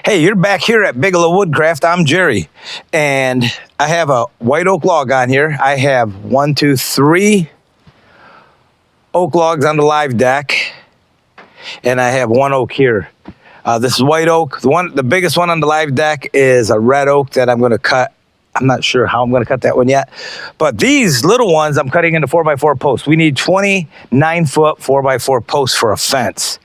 Hey, you're back here at Bigelow Woodcraft. I'm Jerry, and I have a white oak log on here. I have 3 oak logs on the live deck, and I have 1 oak here. This is white oak. The biggest one on the live deck is a red oak that I'm going to cut. I'm not sure how I'm going to cut that one yet, but these little ones I'm cutting into 4x4 posts. We need 29-foot 4x4 posts for a fence.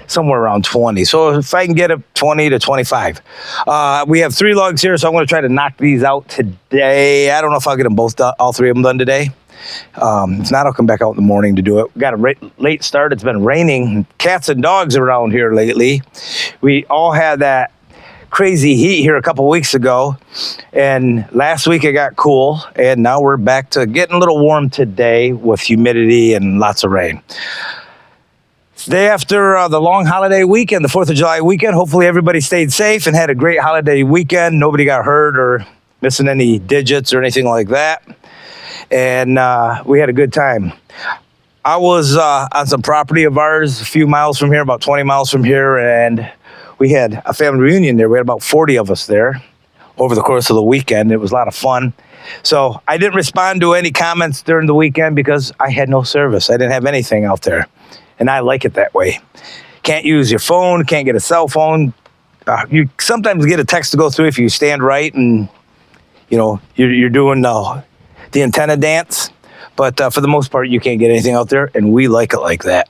Somewhere around 20. So if I can get it 20 to 25. We have 3 logs here, so I'm going to try to knock these out today. I don't know if I'll get them both done, all 3 of them done today. If not, I'll come back out in the morning to do it. We got a late start. It's been raining cats and dogs around here lately. We all had that crazy heat here a couple weeks ago, and last week it got cool, and now we're back to getting a little warm today with humidity and lots of rain. Day after the long holiday weekend, the 4th of July weekend, hopefully everybody stayed safe and had a great holiday weekend. Nobody got hurt or missing any digits or anything like that. And we had a good time. I was on some property of ours a few miles from here, about 20 miles from here, and we had a family reunion there. We had about 40 of us there over the course of the weekend. It was a lot of fun. So I didn't respond to any comments during the weekend because I had no service. I didn't have anything out there. And I like it that way. Can't use your phone, can't get a cell phone. You sometimes get a text to go through if you stand right and, you know, you're doing the antenna dance. But for the most part, you can't get anything out there, and we like it like that.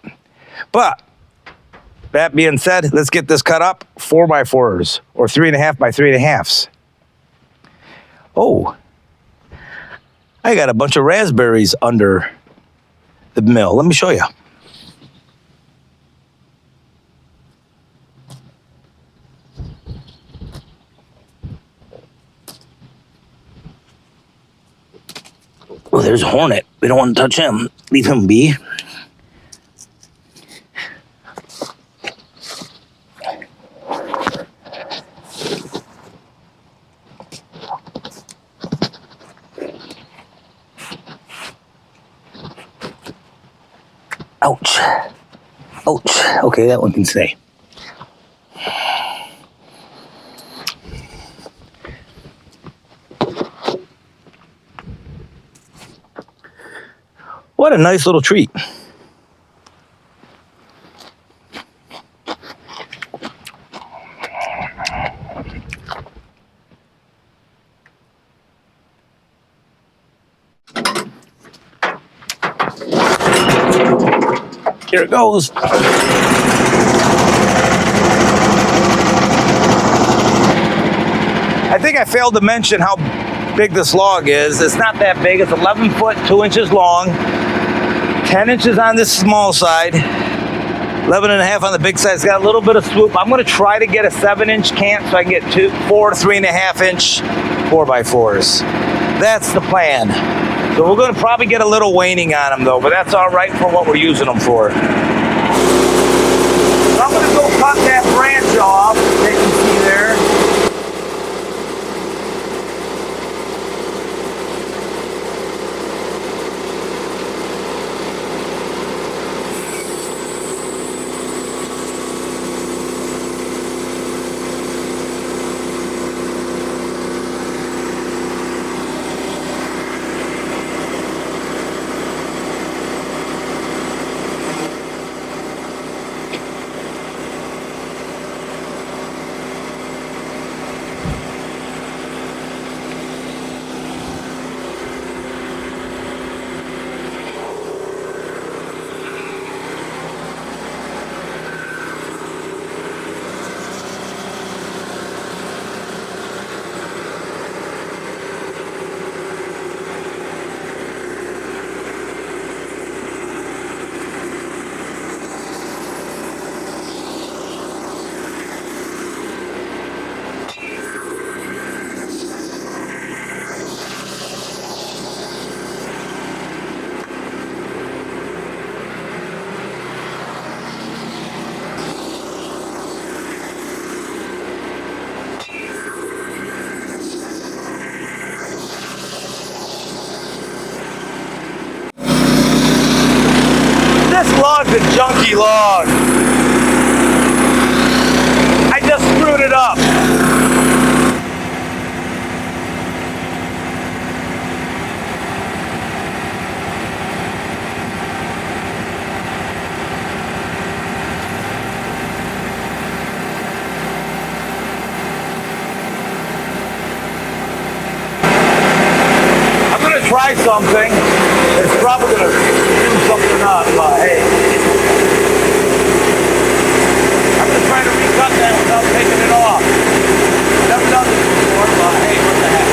But that being said, let's get this cut up 4x4s or 3.5 by 3.5s. Oh, I got a bunch of raspberries under the mill. Let me show you. Oh, there's a hornet. We don't want to touch him. Leave him be. Ouch. Ouch. Okay, that one can stay. What a nice little treat. Here it goes. I think I failed to mention how big this log is. It's not that big. It's 11 foot, 2 inches long. 10 inches on this small side, 11.5 on the big side. It's got a little bit of swoop. I'm going to try to get a 7-inch cant so I can get 4 3.5-inch 4x4s. That's the plan. So we're going to probably get a little waning on them though, but that's all right for what we're using them for. So I'm going to go cut that branch off that you see there. log's a junky log. I just screwed it up. try something. It's probably gonna do something up, but hey. I'm gonna try to recut that without taking it off. Never done this before, but hey, what the heck.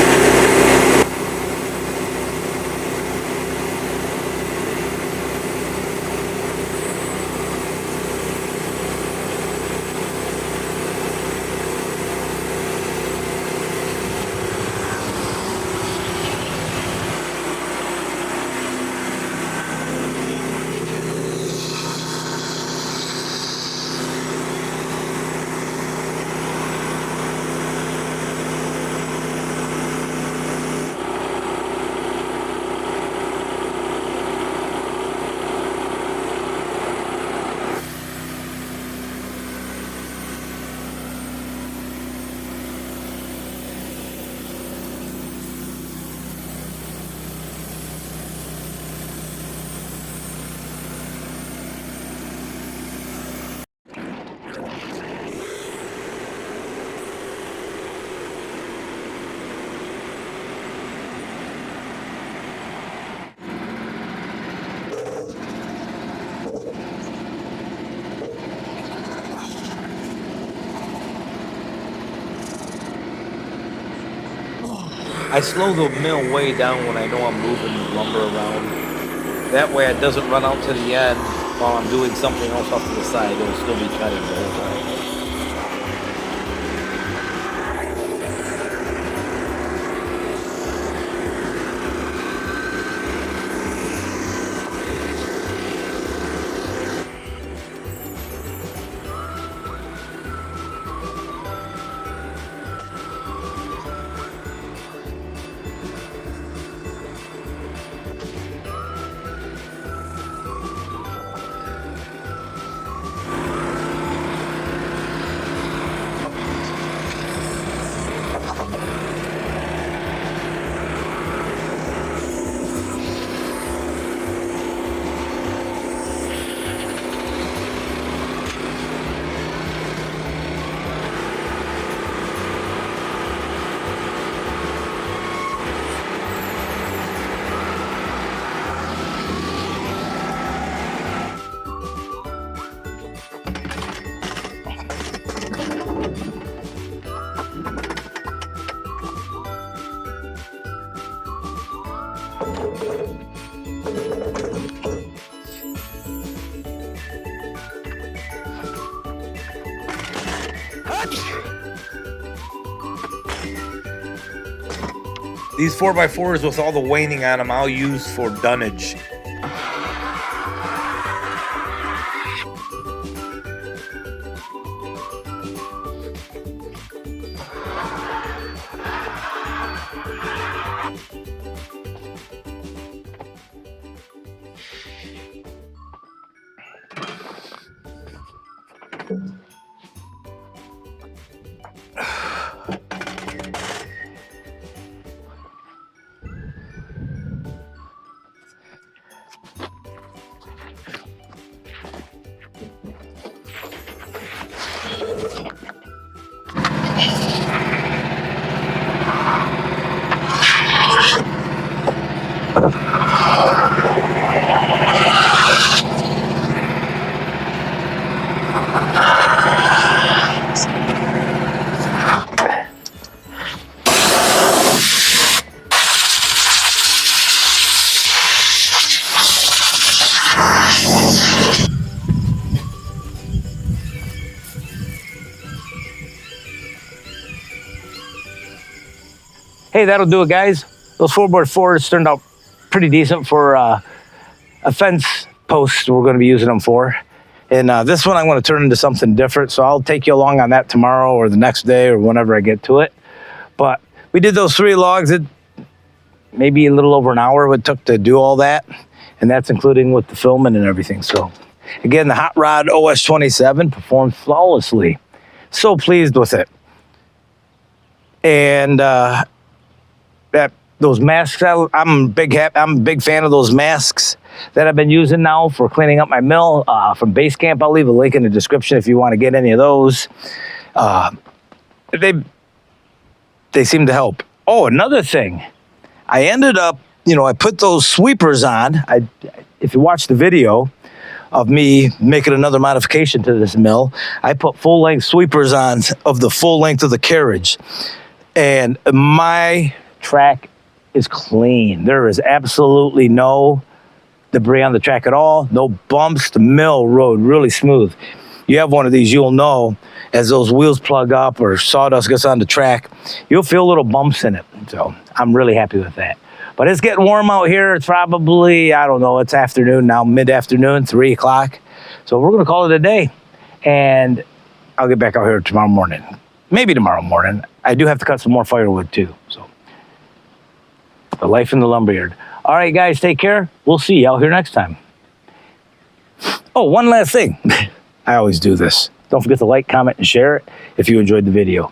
I slow the mill way down when I know I'm moving lumber around. That way it doesn't run out to the end while I'm doing something else off to the side. It'll still be cutting the whole time. These 4x4s with all the waning on them, I'll use for dunnage. Hey, that'll do it, guys. Those 4x4s turned out pretty decent for a fence post we're going to be using them for. And this one I'm going to turn into something different, so I'll take you along on that tomorrow or the next day or whenever I get to it. But we did those 3 logs. It maybe a little over an hour it took to do all that, and that's including with the filming and everything. So again, the Hot Rod OS27 performed flawlessly. So pleased with it. And those masks, I'm a big fan of those masks that I've been using now for cleaning up my mill from Basecamp. I'll leave a link in the description if you want to get any of those. They seem to help. Oh, another thing, I ended up you know, I put those sweepers on. If you watch the video of me making another modification to this mill, I put full length sweepers on of the full length of the carriage. And my track is clean. There is absolutely no debris on the track at all, no bumps. The mill rode really smooth. You have one of these, you'll know as those wheels plug up or sawdust gets on the track, you'll feel little bumps in it. So I'm really happy with that. But it's getting warm out here. It's probably, I don't know, it's afternoon now, mid-afternoon, 3 o'clock. So we're going to call it a day. And I'll get back out here tomorrow morning. Maybe tomorrow morning. I do have to cut some more firewood too. So the life in the lumberyard. All right, guys, take care. We'll see you out here next time. Oh, one last thing. I always do this. Don't forget to like, comment, and share it if you enjoyed the video.